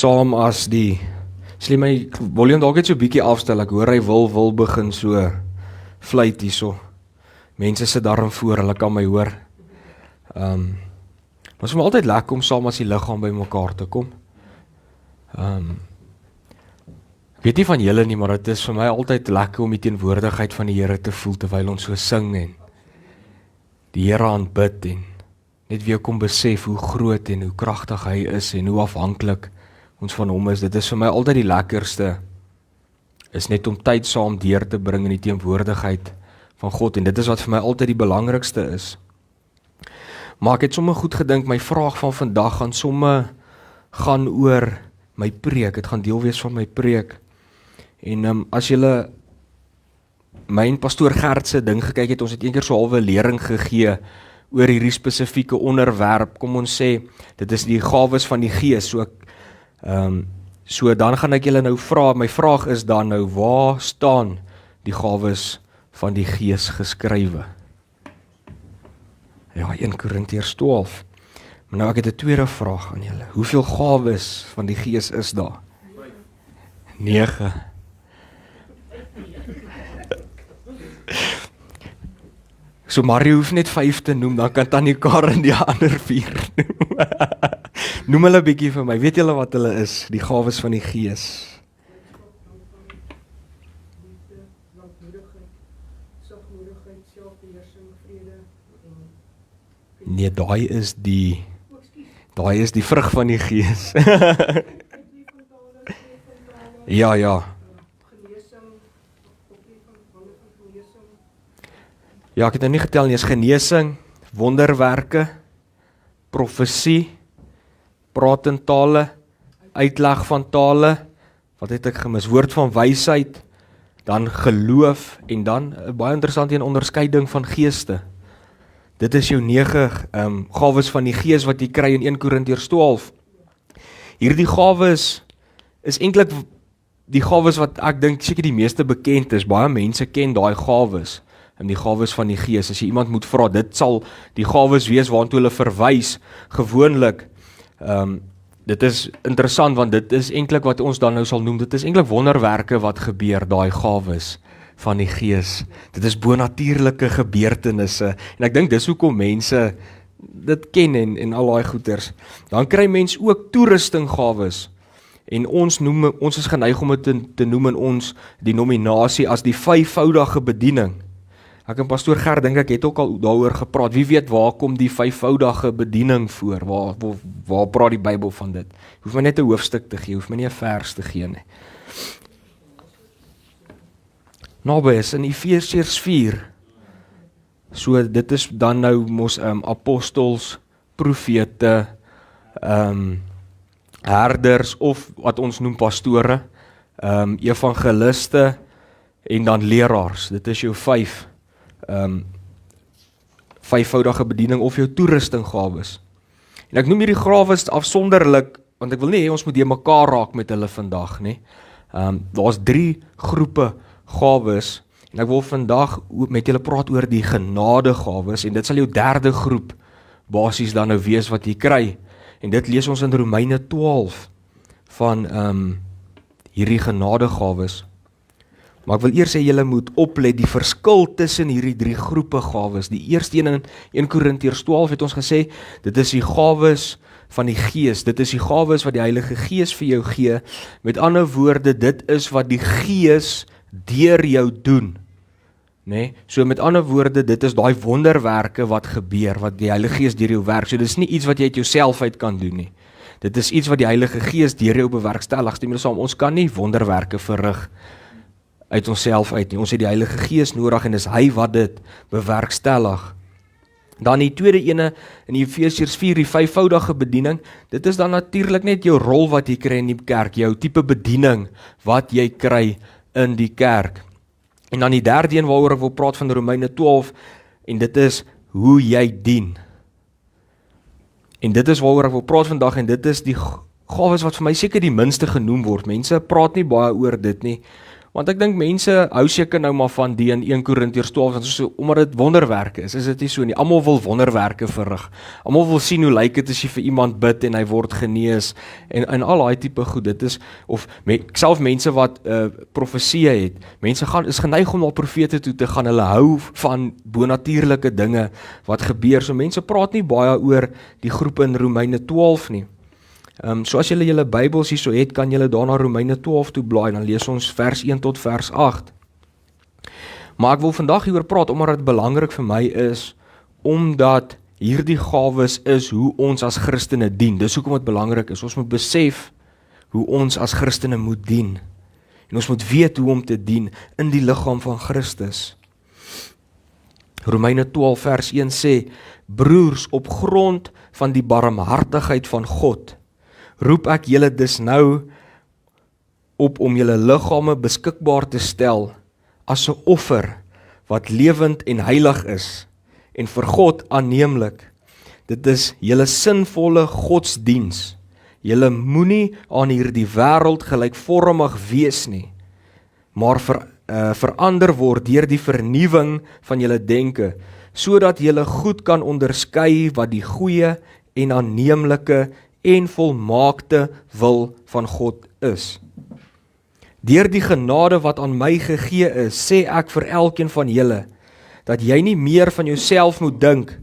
saam as die, sê my volume dalk net so bietjie afstel, ek hoor hy wil begin so fluit hierso. Mense sit daarin voor, hulle kan my hoor. Maar is my altyd lekker om saam as die liggaam by mekaar te kom. Ek weet nie van julle nie, maar dit is vir my altyd lekker om die teenwoordigheid van die Here te voel terwyl ons so sing en die Here aanbid en net weer kom besef hoe groot en hoe kragtig hy is en hoe afhanklik ons van hom is. Dit is vir my altyd die lekkerste, is net om tyd saam deur te bring in die teenwoordigheid van God, en dit is wat vir my altyd die belangrikste is. Maar ek het somme goed gedink, my vraag van vandag gaan somme gaan oor my preek, het gaan deel wees van my preek. En as julle my en pastoor Gert se ding gekyk het, ons het een keer so halwe lering gegee oor hierdie spesifieke onderwerp, kom ons sê, dit is die gawes van die Gees, so dan gaan ek julle nou vra, my vraag is dan nou, waar staan die gawes van die Gees geskrywe? Ja, 1 Korintiërs 12. Maar nou ek het 'n tweede vraag aan julle. Hoeveel gawes van die Gees is daar? 9. So Mario hoef net 5 te noem, dan kan Tannie Karen die ander 4 noem. Noem hulle 'n bietjie vir my. Weet julle wat hulle is? Die gawes van die Gees. Nee, daai is die vrug van die Gees. Ja. Ja, ek het nou nie getel nie, is genesing, wonderwerke, profesie, praat in tale, uitleg van tale, wat het ek gemis, woord van wysheid, dan geloof, en dan, baie interessant, een onderskeiding van geeste. Dit is jou 9 gawes van die Gees wat jy kry in 1 Korintiërs 12. Hierdie gawes is eintlik die gawes wat ek dink seker die meeste bekend is. Baie mense ken daai gawes, die gawes van die Gees. As jy iemand moet vra, dit sal die gawes wees waartoe hulle verwys. Gewoonlik, dit is interessant, want dit is eintlik wat ons dan nou sal noem, dit is eintlik wonderwerke wat gebeur, daai gawes van die Gees. Dit is bonatuurlike gebeurtenisse, en ek dink dis hoekom mense dit ken en al daai goeters. Dan kry mens ook toerustinggawes, en ons is geneig om dit te noem in ons denominasie as die 5voudige bediening. Ek en pastoor Gert dink ek het ook al daaroor gepraat. Wie weet waar kom die 5voudige bediening voor? Waar praat die Bybel van dit? Hoef my net 'n hoofstuk te gee, hoef my nie 'n vers te gee nie. Naby is in Efesiërs 4. So dit is dan nou mos apostels, profete, herders of wat ons noem pastore, evangeliste en dan leraars. Dit is jou 5voudige bediening of jou toerustinggawes. En ek noem hierdie gawes afsonderlik, want ek wil nie hê ons moet hier mekaar raak met hulle vandag nie. Daar's 3 groepe gawes, en ek wil vandag met julle praat oor die genadegawes, en dit sal jou 3de groep basies dan nou wees wat jy kry, en dit lees ons in Romeine 12 van hierdie genadegawes. Maar ek wil eers sê julle moet oplet die verskil tussen hierdie 3 groepe gawes. Die eerste een in 1 Korintiërs 12 het ons gesê, dit is die gawes van die Gees, dit is die gawes wat die Heilige Gees vir jou gee. Met ander woorde, dit is wat die Gees deur jou doen. Nee? So met ander woorde, dit is daai wonderwerke wat gebeur, wat die Heilige Gees deur jou werk. So dit is nie iets wat jy uit jouself uit kan doen nie. Dit is iets wat die Heilige Gees deur jou bewerkstellig. Stem julle saam, ons kan nie wonderwerke verrig uit onsself uit nie. Ons het die Heilige Gees nodig, en dis hy wat dit bewerkstellig. Dan die tweede ene in Efesiërs 4, die 5voudige bediening, dit is dan natuurlik net jou rol wat jy kry in die kerk, jou tipe bediening wat jy kry in die kerk. En dan die derde een waaroor ek wil praat van Romeine 12, en dit is hoe jy dien. En dit is waaroor ek wil praat vandag, en dit is die gawes wat vir my seker die minste genoem word. Mense praat nie baie oor dit nie, Want ek dink mense hou seker nou maar van die in 1 Korintiërs 12, want so, omdat dit wonderwerke is dit nie so nie. Almal wil wonderwerke verrig. Almal wil sien hoe lyk dit as jy vir iemand bid en hy word genees en al daai tipe goed. Dit is of self mense wat profesie het. Mense is geneig om na profete toe te gaan. Hulle hou van bonatuurlike dinge wat gebeur. So mense praat nie baie oor die groep in Romeine 12 nie. So as julle julle Bybels hierso het, kan julle daarna Romeine 12 toe blaai, dan lees ons vers 1 tot vers 8. Maar ek wil vandag hieroor praat, omdat dit belangrik vir my is, omdat hierdie gawes is hoe ons as Christene dien. Dis hoekom dit belangrik is. Ons moet besef hoe ons as Christene moet dien. En ons moet weet hoe om te dien in die liggaam van Christus. Romeine 12 vers 1 sê, broers, op grond van die barmhartigheid van God, roep ek julle dus nou op om julle liggame beskikbaar te stel as 'n offer wat lewend en heilig is en vir God aanneemlik. Dit is julle sinvolle godsdiens. Julle moenie aan hierdie wêreld gelykvormig wees nie, maar verander word deur die vernuwing van julle denke, sodat julle goed kan onderskei wat die goeie en aanneemlike en volmaakte wil van God is. Deur die genade wat aan my gegee is, sê ek vir elkeen van julle, dat jy nie meer van jouself moet dink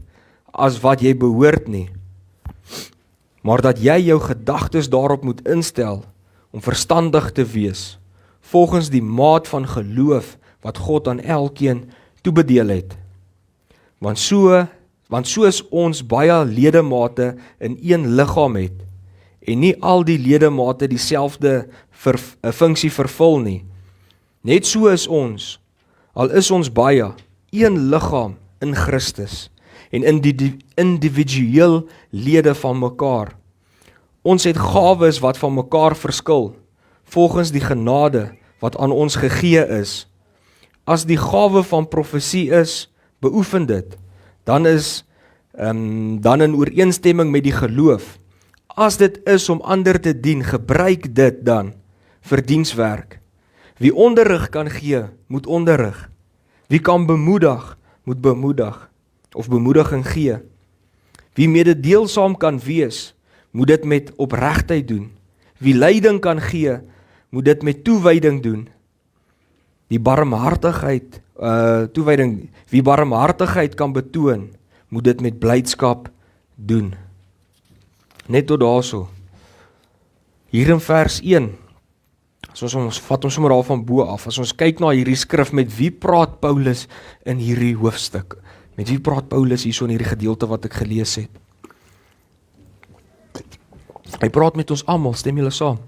as wat jy behoort nie, maar dat jy jou gedagtes daarop moet instel om verstandig te wees, volgens die maat van geloof wat God aan elkeen toebedeel het. Want soos ons baie ledemate in een liggaam het, en nie al die ledemate dieselfde funksie vervul nie. Net so is ons, al is ons baie, een liggaam in Christus, en individueel lede van mekaar. Ons het gawes wat van mekaar verskil, volgens die genade wat aan ons gegee is. As die gawe van profesie is, beoefen dit, dan in ooreenstemming met die geloof. As dit is om ander te dien, gebruik dit dan vir dienswerk. Wie onderrig kan gee, moet onderrig. Wie kan bemoedig, moet bemoedig, of bemoediging gee. Wie mededeelsaam kan wees, moet dit met opregtheid doen. Wie leiding kan gee, moet dit met toewyding doen. Wie barmhartigheid kan betoon, moet dit met blydskap doen. Net tot daarso. Hier in vers 1, ons vat ons sommer al van bo af, as ons kyk na hierdie skrif, met wie praat Paulus in hierdie hoofstuk? Met wie praat Paulus hierso in hierdie gedeelte wat ek gelees het? Hy praat met ons almal, stem julle saam?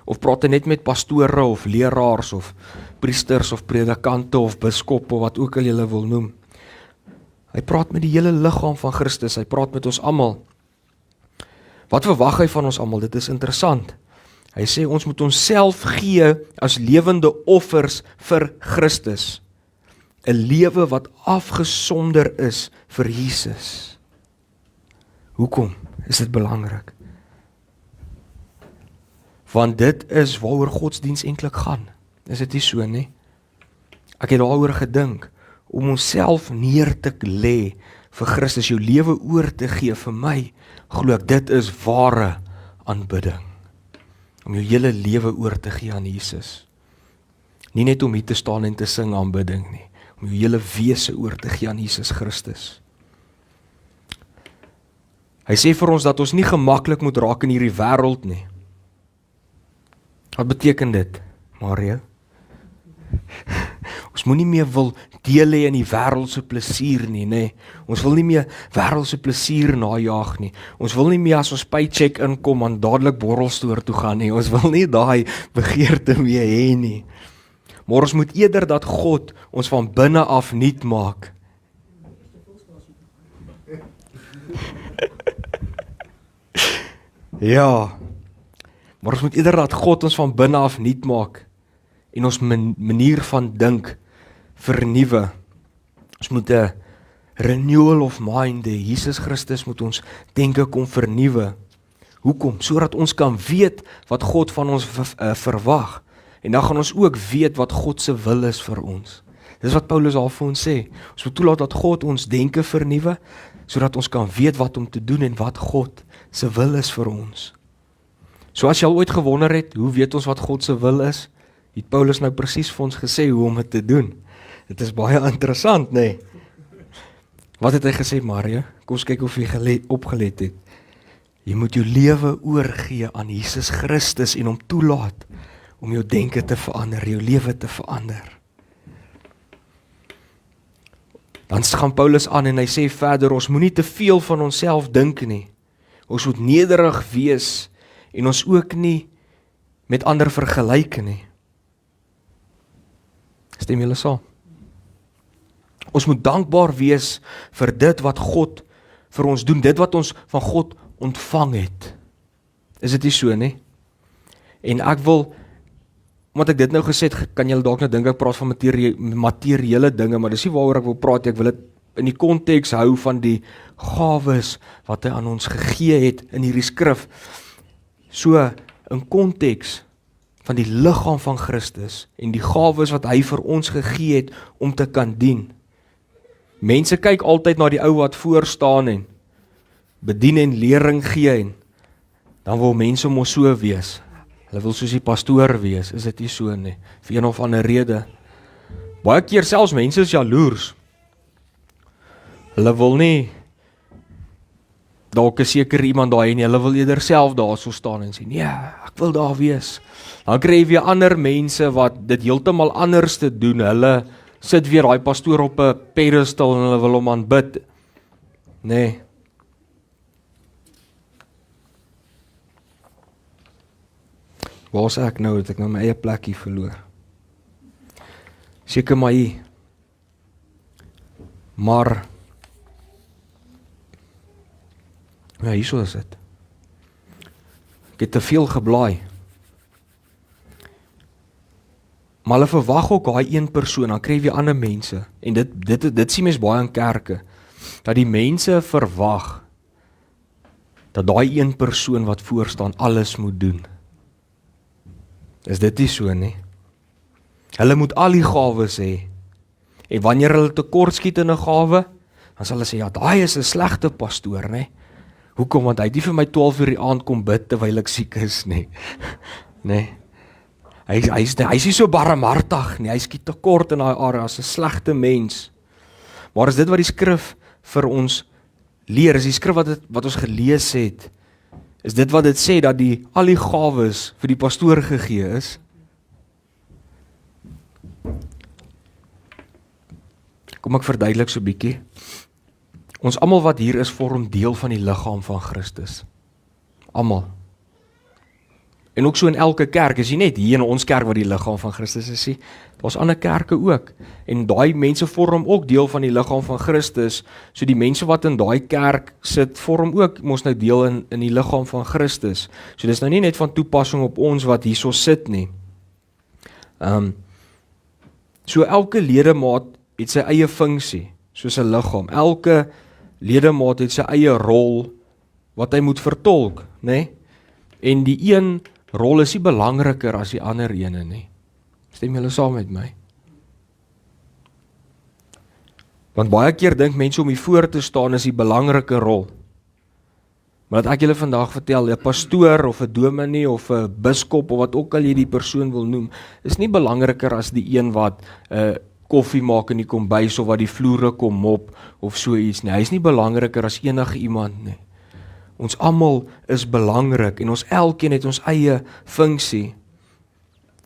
Of praat hy net met pastore of leraars of priesters of predikante of biskoppe of wat ook al julle wil noem? Hy praat met die hele liggaam van Christus, hy praat met ons almal. Wat verwag hy van ons almal? Dit is interessant. Hy sê ons moet onsself gee as lewende offers vir Christus. 'n Lewe wat afgesonder is vir Jesus. Hoekom is dit belangrik? Want dit is waaroor godsdiens eintlik gaan. Is dit nie so nie? Ek het daaroor gedink, om onsself neer te lê vir Christus, jou lewe oor te gee vir my, glo ek, dit is ware aanbidding. Om jou hele lewe oor te gee aan Jesus. Nie net om hier te staan en te sing aanbidding nie, om jou hele wese oor te gee aan Jesus Christus. Hy sê vir ons dat ons nie gemaklik moet raak in hierdie wêreld nie. Wat beteken dit, Mario? Ons moet nie meer wil deel hê in die wêreldse plesier nie, nê? Ons wil nie meer wêreldse plesier najag nie. Ons wil nie meer as ons paycheck inkom aan dadelik borrelstoer toe gaan nie. Ons wil nie daai begeerte meer hê nie. Maar ons moet eerder dat God ons van binne af nuut maak. Ja. Maar ons moet eerder dat God ons van binne af nuut maak en ons manier van dink vernuwe. Ons moet 'n renewal of mind hê. Jesus Christus moet ons denke kom vernuwe. Hoekom? Sodat ons kan weet wat God van ons verwag. En dan gaan ons ook weet wat God se wil is vir ons. Dis wat Paulus al vir ons sê. Ons moet toelaat dat God ons denke vernuwe, sodat ons kan weet wat om te doen en wat God se wil is vir ons. So as jy al ooit gewonder het, hoe weet ons wat God se wil is? Het Paulus nou presies vir ons gesê hoe om dit te doen. Dit is baie interessant, nê? Wat het hy gesê, Mario? Kom ons kyk of jy opgelet het. Jy moet jou lewe oorgee aan Jesus Christus en hom toelaat om jou denke te verander, jou lewe te verander. Dan gaan Paulus aan en hy sê verder, ons moenie te veel van onsself dink nie. Ons moet nederig wees en ons ook nie met ander vergelyk nie. Stem julle saam? Ons moet dankbaar wees vir dit wat God vir ons doen, dit wat ons van God ontvang het. Is dit nie so nie? En ek wil, omdat ek dit nou gesê het, kan julle dalk nou dink ek praat van materiële dinge, maar dis nie waaroor ek wil praat, ek wil dit in die konteks hou van die gawes wat hy aan ons gegee het in hierdie skrif. So, in konteks van die liggaam van Christus en die gawes wat hy vir ons gegee het om te kan dien. Mense kyk altyd na die ou wat voor staan en bedien en lering gee en dan wil mense mos so wees. Hulle wil soos die pastoor wees, is dit nie so nie, vir een of ander rede. Baie keer selfs mense is jaloers. Hulle wil nie dalk 'n seker iemand daar nie, hulle wil eerder self daar so staan en sê, nee, ek wil daar wees. Dan kry jy weer ander mense wat dit heeltemal anders te doen, hulle sit weer daai pastoor op 'n pedestal en hulle wil hom aanbid. Nee. Waar is ek nou, het ek nou my eie plekkie verloor? Seker maar hier. Maar, ja, hier so is dit. Ek het te veel geblaai. Maar hulle verwag ook daai een persoon, dan kry jy weer ander mense. En dit sien mens baie in kerke, dat die mense verwag, dat daai een persoon wat voor staan, alles moet doen. Is dit nie so nie? Hulle moet al die gawes hê. En wanneer hulle tekort skiet in 'n gawe, dan sal hulle sê, ja, daai is 'n slegte pastoor, nê? Hoekom? Want hy het nie vir my 12 uur die aand kom bid terwyl ek siek is, nê? Nee. Hy is nie so barmhartig nie, hy skiet tekort in daai area, as 'n slegte mens. Maar is dit wat die skrif vir ons leer, is die skrif wat ons gelees het, is dit wat dit sê, dat al die gawes vir die pastoor gegee is? Kom ek verduidelik so bietjie. Ons almal wat hier is, vorm deel van die liggaam van Christus. Almal. En ook so in elke kerk, is nie net hier in ons kerk wat die liggaam van Christus is, daar's ander kerke ook. En daai mense vorm ook deel van die liggaam van Christus, so die mense wat in daai kerk sit, vorm ook mos nou deel in die liggaam van Christus. So dis nou nie net van toepassing op ons wat hierso sit nie. So elke ledemaat het sy eie funksie, soos 'n liggaam. Elke ledemaat het sy eie rol wat hy moet vertolk, né? En die een rol is nie belangriker as die ander ene nie. Stem julle saam met my? Want baie keer dink mense om hier voor te staan is die belangrike rol. Maar dat ek julle vandag vertel, 'n pastoor of 'n dominee of 'n biskop of wat ook al jy die persoon wil noem, is nie belangriker as die een wat koffie maak in die kombuis of wat die vloere kom mop of so iets nie. Hy is nie belangriker as enige iemand nie. Ons almal is belangrik en ons elkeen het ons eie funksie.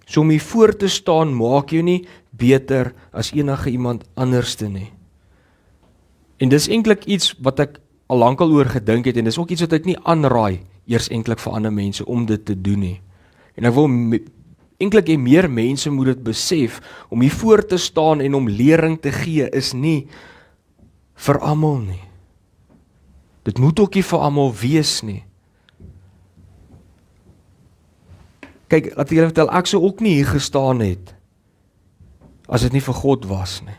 So om hier voor te staan maak jou nie beter as enige iemand anderste nie. En dis eintlik iets wat ek al lankal oor gedink het en dis ook iets wat ek nie aanraai eers eintlik vir ander mense om dit te doen nie. En ek wil eintlik hê meer mense moet dit besef, om hier voor te staan en om lering te gee is nie vir almal nie. Dit moet ook nie vir almal wees nie. Kyk, laat ek julle vertel, ek sou ook nie hier gestaan het as dit nie vir God was nie.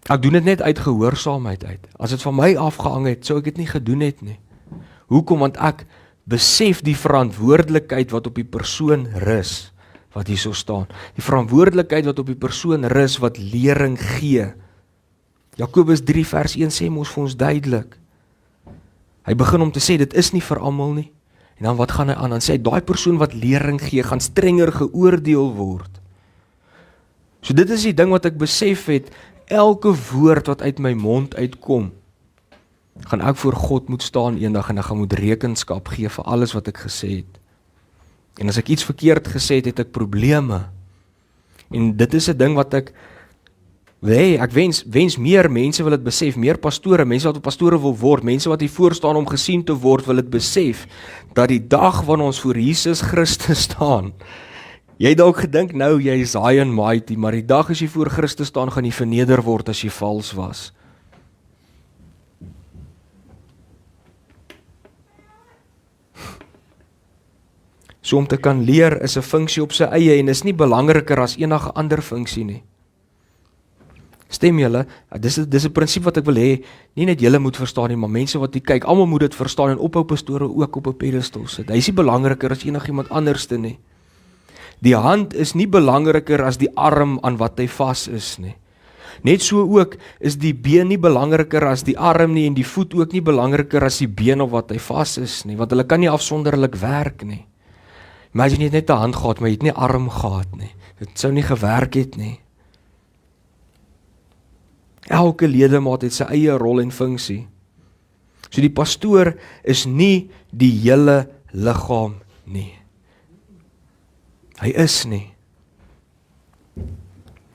Ek doen dit net uit gehoorsaamheid uit. As dit van my afgehang het, sou ek dit nie gedoen het nie. Hoekom? Want ek besef die verantwoordelikheid wat op die persoon rus, wat hierso staan. Die verantwoordelikheid wat op die persoon rus wat lering gee. Jakobus 3 vers 1 sê mos vir ons duidelik. Hy begin om te sê, dit is nie vir almal nie. En dan wat gaan hy aan? Dan sê hy, daai persoon wat lering gee, gaan strenger geoordeel word. So dit is die ding wat ek besef het, elke woord wat uit my mond uitkom, gaan ek voor God moet staan eendag en ek gaan moet rekenskap gee vir alles wat ek gesê het. En as ek iets verkeerd gesê het, het ek probleme. En dit is 'n ding wat ek wens meer mense wil dit besef, meer pastore, mense wat pastore wil word, mense wat hier voor staan om gesien te word, wil dit besef, dat die dag wanneer ons voor Jesus Christus staan, jy het dalk gedink, nou jy is high and mighty, maar die dag as jy voor Christus staan, gaan jy verneder word as jy vals was. So om te kan leer is 'n funksie op sy eie en is nie belangriker as enige ander funksie nie. Stem julle? Dis 'n prinsip wat ek wil hê, nie net julle moet verstaan nie, maar mense wat hier kyk, almal moet dit verstaan en ophou pastore ook op 'n pedestal sit. Hy is nie belangriker as enigiemand anderste nie. Die hand is nie belangriker as die arm aan wat hy vas is nie. Net so ook is die been nie belangriker as die arm nie en die voet ook nie belangriker as die been op wat hy vas is nie, want hulle kan nie afsonderlik werk nie. Imagine jy het net 'n hand gehad, maar jy het nie arm gehad nie. Dit sou nie gewerk het nie. Elke ledemaat het sy eie rol en funksie. So die pastoor is nie die hele liggaam nie. Hy is nie.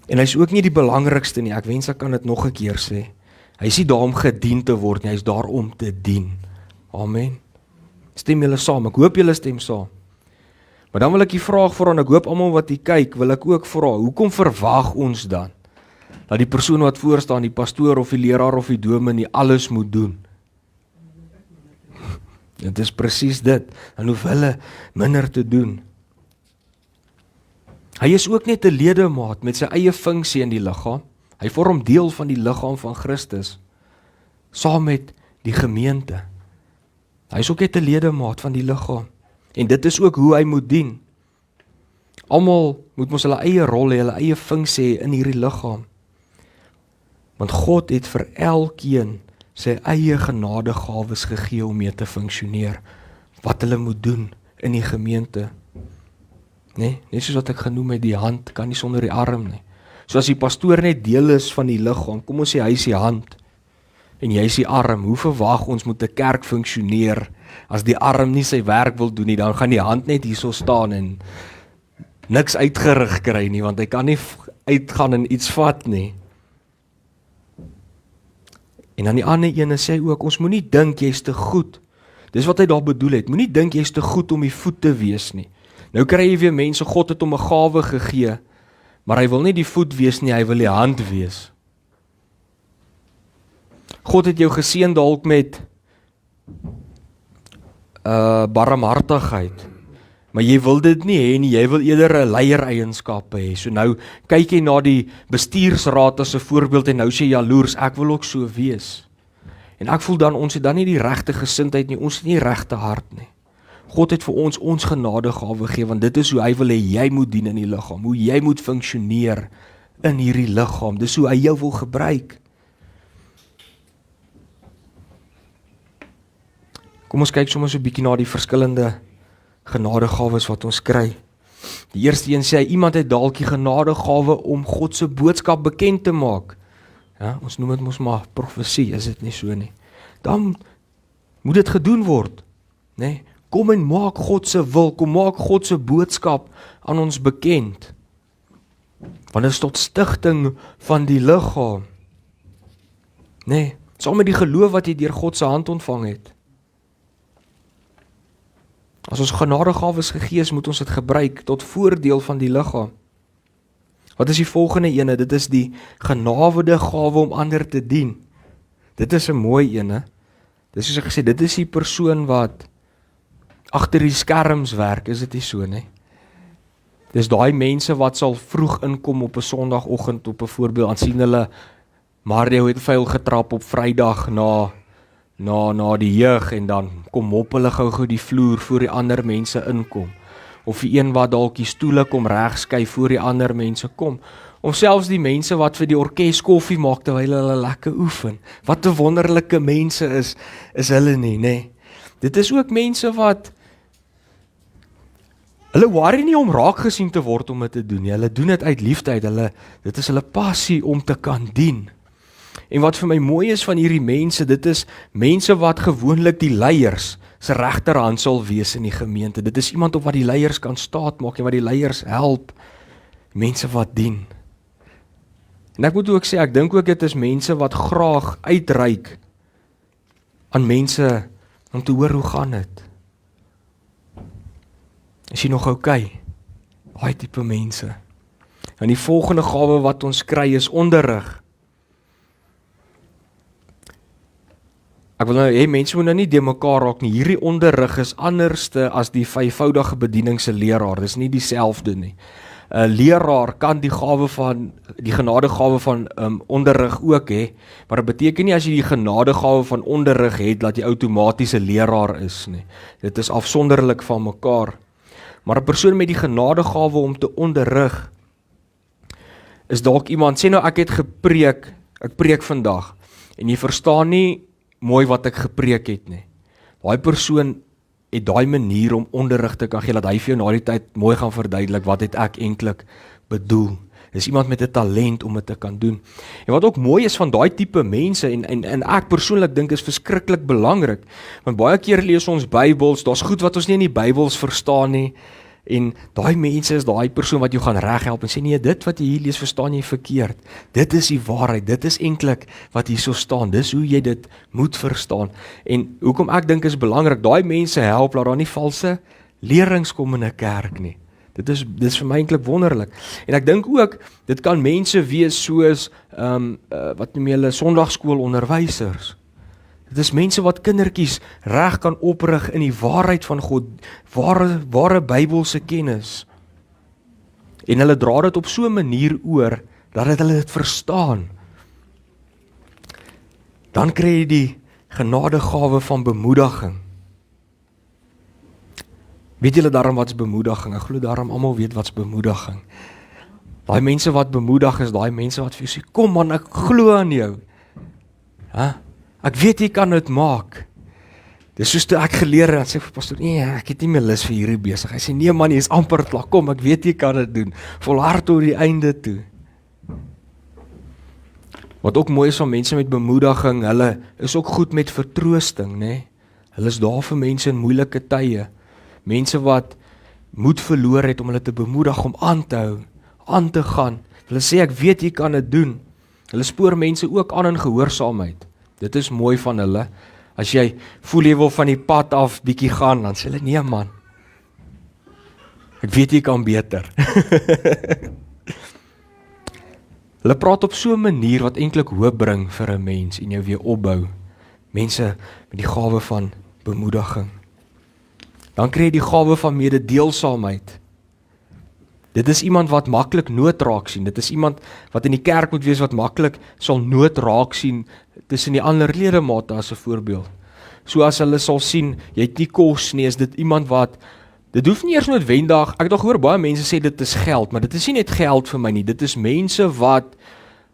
En hy is ook nie die belangrikste nie. Ek wens ek kan dit nog 'n keer sê. Hy is nie daar om gedien te word nie, hy is daar om te dien. Amen. Stem julle saam? Ek hoop julle stem saam. Maar dan wil ek die vraag vra, en ek hoop almal wat hier kyk, wil ek ook vra, hoekom verwag ons dan dat die persoon wat voor staan, die pastoor of die leraar of die dominee, alles moet doen? Dit is presies dit. Dan hoef hulle minder te doen. Hy is ook net 'n ledemaat met sy eie funksie in die liggaam. Hy vorm deel van die liggaam van Christus, saam met die gemeente. Hy is ook net 'n ledemaat van die liggaam. En dit is ook hoe hy moet dien. Almal moet mos hulle eie rol hê, hulle eie funksie hê in hierdie liggaam. Want God het vir elkeen sy eie genadegawes gegee om mee te funksioneer, wat hulle moet doen in die gemeente. Nee, net soos wat ek genoem het, die hand kan nie sonder die arm nie. So as die pastoor net deel is van die liggaam, kom ons sê hy is die hand, en jy is die arm, hoe verwag ons moet 'n kerk funksioneer, as die arm nie sy werk wil doen nie, dan gaan die hand net hierso staan en niks uitgerig kry nie, want hy kan nie uitgaan en iets vat nie. En dan die ander ene sê ook, ons moenie dink jy's te goed. Dis wat hy daar bedoel het, moenie dink jy's te goed om die voet te wees nie. Nou kry jy weer mense, God het hom 'n gawe gegee, maar hy wil nie die voet wees nie, hy wil die hand wees. God het jou geseën dalk met barmhartigheid, maar jy wil dit nie hê nie, jy wil eerder 'n leiereienskappe hê. So nou kyk jy na die bestuursraad as 'n voorbeeld en nou sê jy jaloers, ek wil ook so wees. En ek voel dan, ons het dan nie die regte gesindheid nie, ons het nie die regte hart nie. God het vir ons genadegawe gegee, want dit is hoe hy wil hê jy moet dien in die liggaam, hoe jy moet funksioneer in hierdie liggaam, dis hoe hy jou wil gebruik. Kom ons kyk soms 'n bietjie na die verskillende genadegawes wat ons kry. Die eerste een sê, iemand het dalk die genadegawe om God se boodskap bekend te maak. Ja, ons noem dit mos maar profesie, is dit nie so nie? Dan moet dit gedoen word, né? Kom en maak God se wil, kom maak God se boodskap aan ons bekend. Want dit is tot stigting van die liggaam. Nee, saam met die geloof wat jy deur God se hand ontvang het. As ons genadegawes gegee is, moet ons dit gebruik tot voordeel van die liggaam. Wat is die volgende ene? Dit is die genadegawe om ander te dien. Dit is 'n mooi ene. Dis soos ek gesê, dit is die persoon wat agter die skerms werk, is dit nie so nie? Dis daai mense wat sal vroeg inkom op 'n Sondagoggend op 'n voorbeeld, aan sien hulle Mario het vuil getrap op Vrydag na die jeug en dan kom mop hulle gou die vloer voor die ander mense inkom. of die een wat dalk die stoele kom regskuif voor die ander mense kom, of selfs die mense wat vir die orkes koffie maak terwyl hulle lekker oefen. Wat 'n wonderlike mense is hulle nie, nê? Dit is ook mense wat hulle worry nie om raak gesien te word om dit te doen nie. Hulle doen dit uit liefde uit. Dit is hulle passie om te kan dien. En wat vir my mooi is van hierdie mense, dit is mense wat gewoonlik die leiers se regterhand sal wees in die gemeente. Dit is iemand op wat die leiers kan staatmaak en wat die leiers help. Mense wat dien. En ek moet ook sê, ek dink ook dit is mense wat graag uitreik aan mense om te hoor hoe gaan dit. Is jy nog okay? Daai tipe mense. En die volgende gawe wat ons kry is onderrig. Ek wil nou hê mense moet nou nie de mekaar raak nie. Hierdie onderrig is anderste as die vyfvoudige bedieningse leraar. Dis nie dieselfde nie. 'n Leraar kan die genadegawe van onderrig ook hê, maar dit beteken nie as jy die genadegawe van onderrig het dat jy outomaties 'n leraar is nie. Dit is afsonderlik van mekaar. Maar 'n persoon met die genadegawe om te onderrig is dalk iemand, sê nou ek preek vandag en jy verstaan nie mooi wat ek gepreek het nie. Daai persoon het daai manier om onderrig te kan gee, dat hy vir jou na die tyd mooi gaan verduidelik wat het ek eintlik bedoel. Dis iemand met 'n talent om dit te kan doen. En wat ook mooi is van daai tipe mense, en ek persoonlik dink is verskriklik belangrik, want baie keer lees ons Bybels, daar's goed wat ons nie in die Bybels verstaan nie, en daai mense is daai persoon wat jou gaan reghelp en sê nee, dit wat jy hier lees verstaan jy verkeerd. Dit is die waarheid, dit is eintlik wat hier so staan, dis hoe jy dit moet verstaan. En hoekom ek dink is belangrik, daai mense help dat daar nie valse lerings kom in 'n kerk nie. Dit is vir my eintlik wonderlik. En ek dink ook, dit kan mense wees soos wat noem jy hulle, sondagskoolonderwysers. Dit is mense wat kindertjies reg kan oprig in die waarheid van God, ware Bybelse kennis. En hulle dra dit op so 'n manier oor, dat hulle dit verstaan. Dan kry jy die genadegawe van bemoediging. Weet julle daarom wat's bemoediging? Ek glo daarom almal weet wat's bemoediging. Daai mense wat bemoedig is, daai mense wat vir jou sê, kom man, ek glo aan jou. Ek weet jy kan dit maak. Dis soos toe ek geleer het, sê vir pastoor, nee, ek het nie meer lus vir hierdie besig. Hy sê, nee man, jy is amper klaar, kom, ek weet jy kan dit doen. Volhard tot die einde toe. Wat ook mooi is van mense met bemoediging, hulle is ook goed met vertroosting, né? Hulle is daar vir mense in moeilike tye. Mense wat moed verloor het om hulle te bemoedig om aan te hou, aan te gaan. Hulle sê, ek weet jy kan dit doen. Hulle spoor mense ook aan in gehoorsaamheid. Dit is mooi van hulle. As jy voel jy wil van die pad af bietjie gaan, dan sê hulle, nee man, ek weet jy kan beter. Hulle praat op so 'n manier wat eintlik hoop bring vir 'n mens en jou weer opbou. Mense met die gawe van bemoediging. Dan kry jy die gawe van mededeelsaamheid. Dit is iemand wat maklik nood raak sien. Dit is iemand wat in die kerk moet wees wat maklik sal nood raak sien tussen die ander ledemate as 'n voorbeeld. So as hulle sal sien, jy het nie kos nie, is dit iemand wat, dit hoef nie eers noodwendig, ek het al gehoor baie mense sê dit is geld, maar dit is nie net geld vir my nie, dit is mense wat,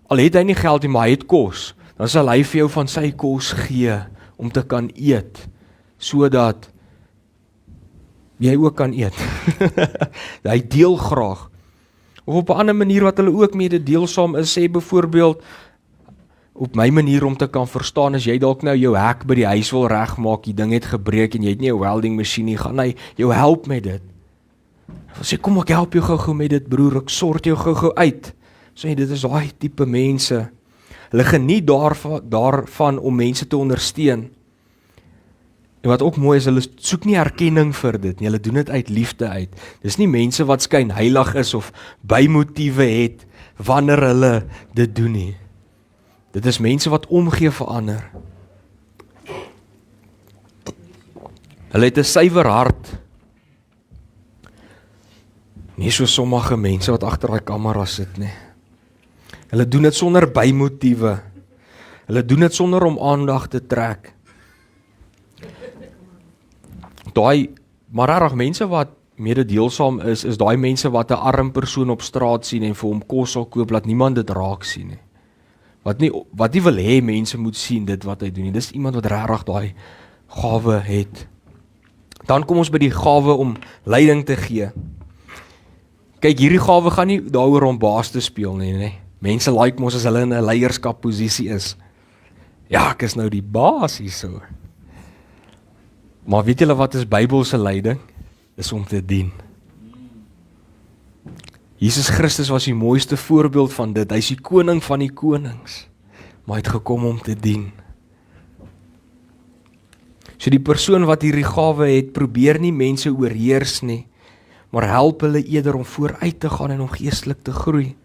al het hy nie geld nie, maar hy het kos, dan sal hy vir jou van sy kos gee, om te kan eet, sodat jy ook kan eet. Hy deel graag. Of op 'n ander manier wat hulle ook mededeelsaam is, sê byvoorbeeld, op my manier om te kan verstaan, as jy dalk nou jou hek by die huis wil regmaak, die ding het gebreek en jy het nie 'n welding masjien nie, gaan hy jou help met dit. Hy sê, kom ek help jou gou-gou met dit broer, ek sort jou gou-gou uit. Sê, dit is daai tipe mense. Hulle geniet daarvan om mense te ondersteun. En wat ook mooi is, hulle soek nie erkenning vir dit nie, hulle doen dit uit liefde uit. Dis nie mense wat skyn heilig is of bymotiewe het wanneer hulle dit doen nie. Dit is mense wat omgee vir ander. Hulle het 'n suiwer hart. Nie so sommige mense wat agter daai kamera sit nie. Hulle doen dit sonder bymotiewe. Hulle doen dit sonder om aandag te trek. Maar rarig mense wat mededeelsaam is daai mense wat 'n arm persoon op straat sien en vir hom kos sal koop, laat niemand dit raak sien nie. Wat nie wil hê mense moet sien dit wat hy doen nie. Dis iemand wat regtig daai gawe het. Dan kom ons by die gawe om leiding te gee. Kyk, hierdie gawe gaan nie daaroor om baas te speel nie. Mense like mos as hulle in 'n leierskapposisie is. Ja, ek is nou die baas hierso. Maar weet julle wat is Bybelse leiding? Is om te dien. Jesus Christus was die mooiste voorbeeld van dit. Hy is die koning van die konings, maar hy het gekom om te dien. So die persoon wat hierdie gawe het, probeer nie mense oorheers nie, maar help hulle eerder om vooruit te gaan en om geestelik te groei.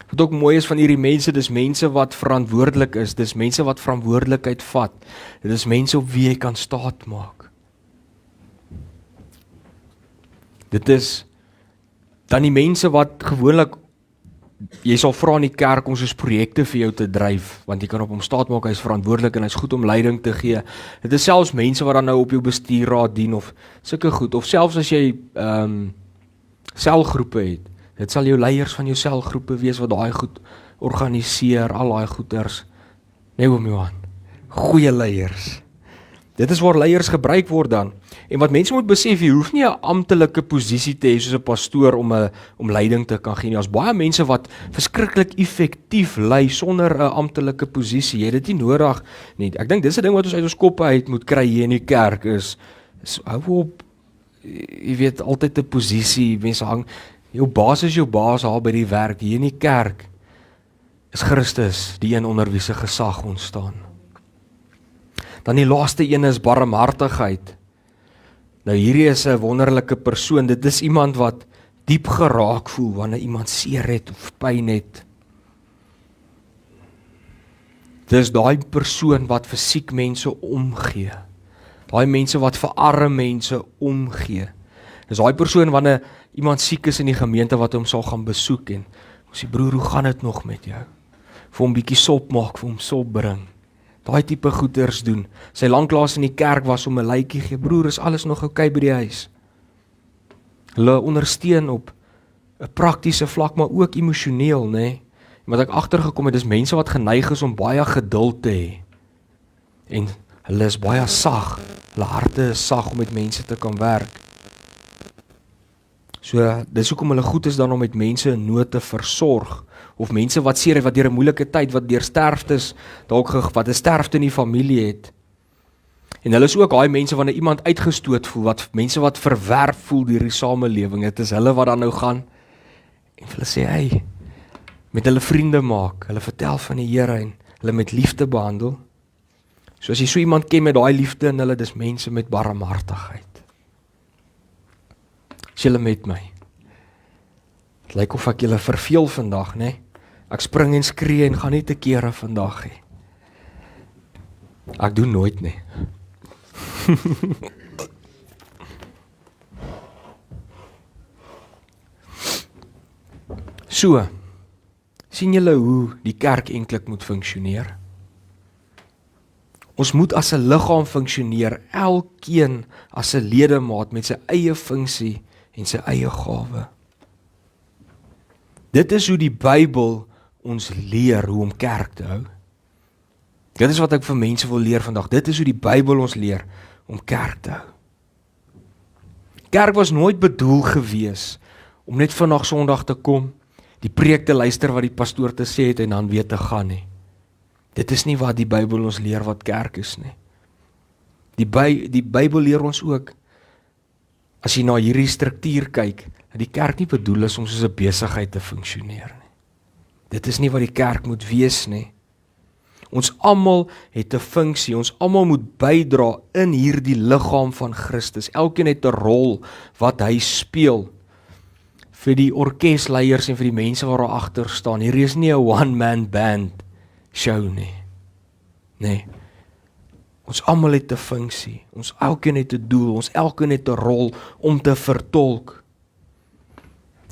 Wat ook mooi is van hierdie mense, dis mense wat verantwoordelik is, dis mense wat verantwoordelikheid vat, dit is mense op wie jy kan staat maak. Dit is dan die mense wat gewoonlik, jy sal vra in die kerk om soos projekte vir jou te dryf, want jy kan op hom staat maak, hy is verantwoordelik en hy is goed om leiding te gee. Dit is selfs mense wat dan nou op jou bestuurraad dien, of sulke goed, of selfs as jy selgroepe het, dit sal jou leiers van jou selgroepe wees, wat daai goed organiseer, al daai goeders. Nee, oom Johan, goeie leiers. Dit is waar leiers gebruik word dan. En wat mense moet besef, jy hoef nie 'n amptelike posisie te hê soos 'n pastoor om leiding te kan gee nie. Daar's baie mense wat verskriklik effektief lei sonder 'n amptelike posisie. Jy het dit nie nodig nie. Ek dink dis 'n ding wat ons uit ons koppe uit moet kry hier in die kerk is hou op, jy weet, altyd 'n posisie, mense hang, jou baas is jou baas daar by die werk. Hier in die kerk is Christus die een onder wie se gesag ontstaan. Dan die laaste een is barmhartigheid. Nou hierdie is 'n wonderlike persoon, dit is iemand wat diep geraak voel wanneer iemand seer het of pyn het. Dis daai persoon wat vir siek mense omgee. Daai mense wat vir arme mense omgee. Dis daai persoon wanneer iemand siek is in die gemeente wat hom sal gaan besoek en sê, broer, hoe gaan dit nog met jou? Vir hom bietjie sop maak, vir hom sop bring. Daai tipe goeders doen. Sy lanklaas in die kerk was om 'n lytjie gee. Broer, is alles nog oukei by die huis? Hulle ondersteun op 'n praktiese vlak, maar ook emosioneel, nê? Wat ek agtergekom het, dis mense wat geneig is om baie geduld te hê. En hulle is baie sag. Hulle harte is sag om met mense te kan werk. So, dis hoekom hulle goed is dan om met mense in nood te versorg. Of mense wat seer het, wat deur 'n moeilike tyd, wat deur sterftes, dalk wat 'n sterfte in die familie het. En hulle is ook daai mense wanneer iemand uitgestoot voel, mense wat verwerp voel deur die samelewing. Dit is hulle wat dan nou gaan en hulle sê, hey, met hulle vriende maak, hulle vertel van die Here en hulle met liefde behandel. So as jy so iemand ken met daai liefde in hulle, dis mense met barmhartigheid. Is julle met my? Het lyk of ek julle verveel vandag, né? Ek spring en skree en gaan nie te kere vandag nie. Ek doen nooit nie. So, sien julle hoe die kerk eintlik moet funksioneer? Ons moet as 'n liggaam funksioneer, elkeen as 'n ledemaat met sy eie funksie en sy eie gawe. Dit is hoe die Bybel ons leer hoe om kerk te hou. Dit is wat ek vir mense wil leer vandag. Dit is hoe die Bybel ons leer om kerk te hou. Kerk was nooit bedoel gewees om net vandag Sondag te kom, die preek te luister wat die pastoor te sê het en dan weer te gaan nie. Dit is nie wat die Bybel ons leer wat kerk is nie. Die Bybel leer ons ook, as jy na hierdie struktuur kyk, dat die kerk nie bedoel is om soos 'n besigheid te funksioneer nie. Dit is nie wat die kerk moet wees nie. Ons almal het 'n funksie, ons almal moet bydra in hierdie liggaam van Christus. Elkeen het 'n rol wat hy speel. Vir die orkesleiers en vir die mense wat daar agter staan. Hier is nie 'n one-man band show nie. Nee. Ons almal het 'n funksie. Ons elkeen het 'n doel. Ons elkeen het 'n rol om te vertolk.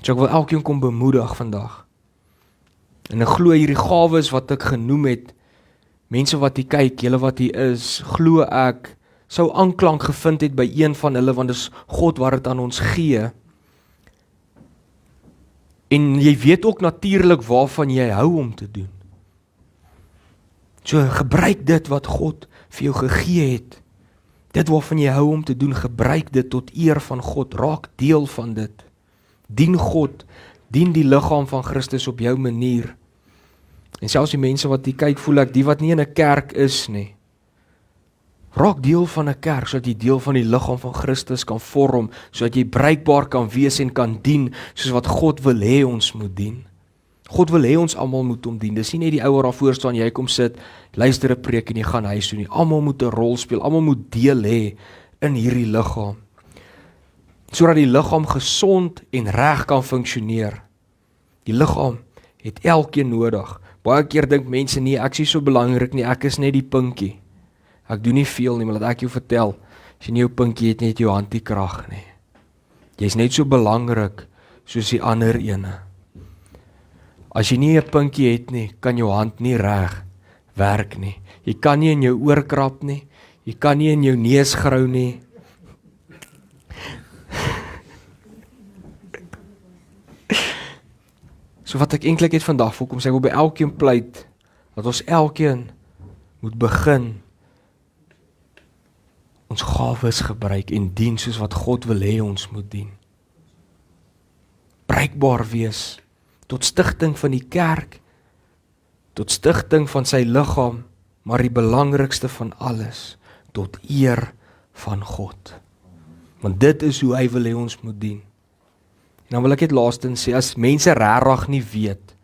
So ek wil elkeen kom bemoedig vandag. En ek glo hierdie gawes wat ek genoem het, mense wat hier kyk, julle wat hier is, glo ek, sou aanklank gevind het by een van hulle, want dis God wat dit aan ons gee. En jy weet ook natuurlik waarvan jy hou om te doen. So gebruik dit wat God vir jou gegee het. Dit waarvan jy hou om te doen, gebruik dit tot eer van God, raak deel van dit. Dien God, dien die liggaam van Christus op jou manier. En selfs die mense wat die kyk, voel ek, die wat nie in 'n kerk is nie, raak deel van 'n kerk, sodat jy deel van die liggaam van Christus kan vorm, sodat jy bruikbaar kan wees en kan dien, soos wat God wil hê ons moet dien. God wil hê ons almal moet hom dien. Dis nie net die ouer daar voor staan, jy kom sit, luister 'n preek en jy gaan huis toe nie. Almal moet 'n rol speel, almal moet deel hê in hierdie liggaam, sodat die liggaam gesond en reg kan funksioneer. Die liggaam het elkeen nodig. Baie keer dink mense, nee, ek is nie so belangrik nie, ek is net die pinkie. Ek doen nie veel nie, maar laat ek jou vertel, as jy nie jou pinkie het, net jou hand nie krag nie. Jy is net so belangrik soos die ander ene. As jy nie 'n pinkie het nie, kan jou hand nie reg werk nie. Jy kan nie in jou oor krap nie, jy kan nie in jou neus grou nie. So wat ek eintlik het vandag voorkom, sê ek wil by elkeen pleit, dat ons elkeen moet begin ons gawes gebruik en dien soos wat God wil hê ons moet dien. Bruikbaar wees, tot stigting van die kerk, tot stigting van sy liggaam, maar die belangrikste van alles, tot eer van God. Want dit is hoe hy wil hê ons moet dien. En dan wil ek dit laastens sê, as mense regtig nie weet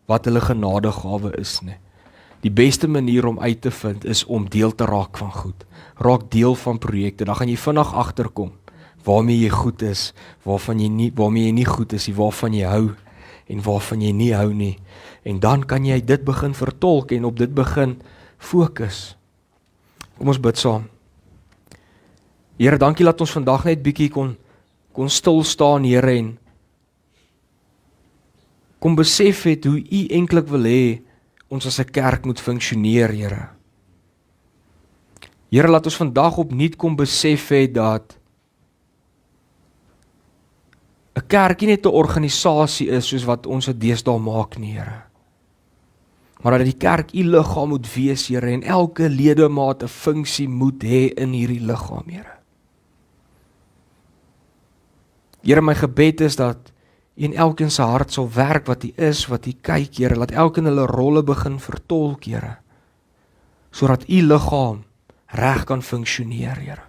wat hulle genadegawe is nie, die beste manier om uit te vind is om deel te raak van goed. Raak deel van projekte, dan gaan jy vinnig agterkom waarmee jy goed is, waarmee jy nie goed is, waarvan jy hou en waarvan jy nie hou nie. En dan kan jy dit begin vertolk en op dit begin fokus. Kom ons bid saam. Here, dankie dat ons vandag net bietjie kon stil staan, Here, en kom besef het hoe U eintlik wil hê ons as 'n kerk moet funksioneer, Here. Here, laat ons vandag opnuut kom besef het dat 'n kerk nie net 'n organisasie is soos wat ons dit deesdae maak nie, Here. Maar dat die kerk U liggaam moet wees, Here, en elke ledemaat 'n funksie moet hê in hierdie liggaam, Here. Here, my gebed is dat U in elkeen se hart sal werk wat U is, wat U kyk, Here. Laat elkeen hulle rolle begin vertolk, Here, sodat U liggaam reg kan funksioneer, Here.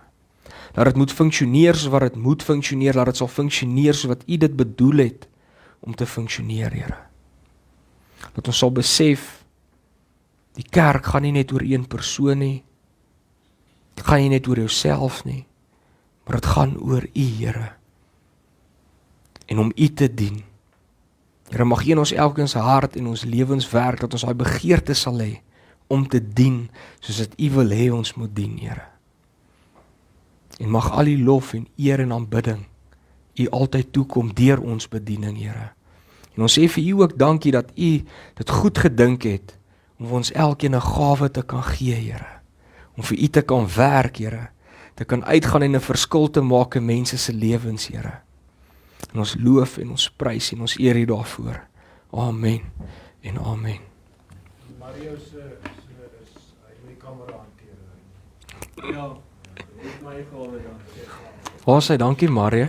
Dat dit moet funksioneer soos wat dit moet funksioneer, dat dit sal funksioneer soos wat U dit bedoel het om te funksioneer, Here. Dat ons sal besef, die kerk gaan nie net oor een persoon nie, dit gaan nie net oor jouself nie, maar dit gaan oor U, Here. En om U te dien. Here, mag U in ons elkeen se hart en ons lewens werk, dat ons daai begeerte sal hê om te dien, soos dit U wil hê ons moet dien, Here. En mag al die lof en eer en aanbidding U altyd toekom deur ons bediening, Here. En ons sê vir U ook dankie dat U dit goed gedink het, om vir ons elkeen 'n gawe te kan gee, Here. Om vir U te kan werk, Here. Te kan uitgaan en 'n verskil te maak in mense se lewens, Here. En ons loof en ons prys en ons eer U daarvoor. Amen en amen. Mario se is hy moet die kamera hanteer. Ja, dit my gawe dan. Waar sê dankie Mario.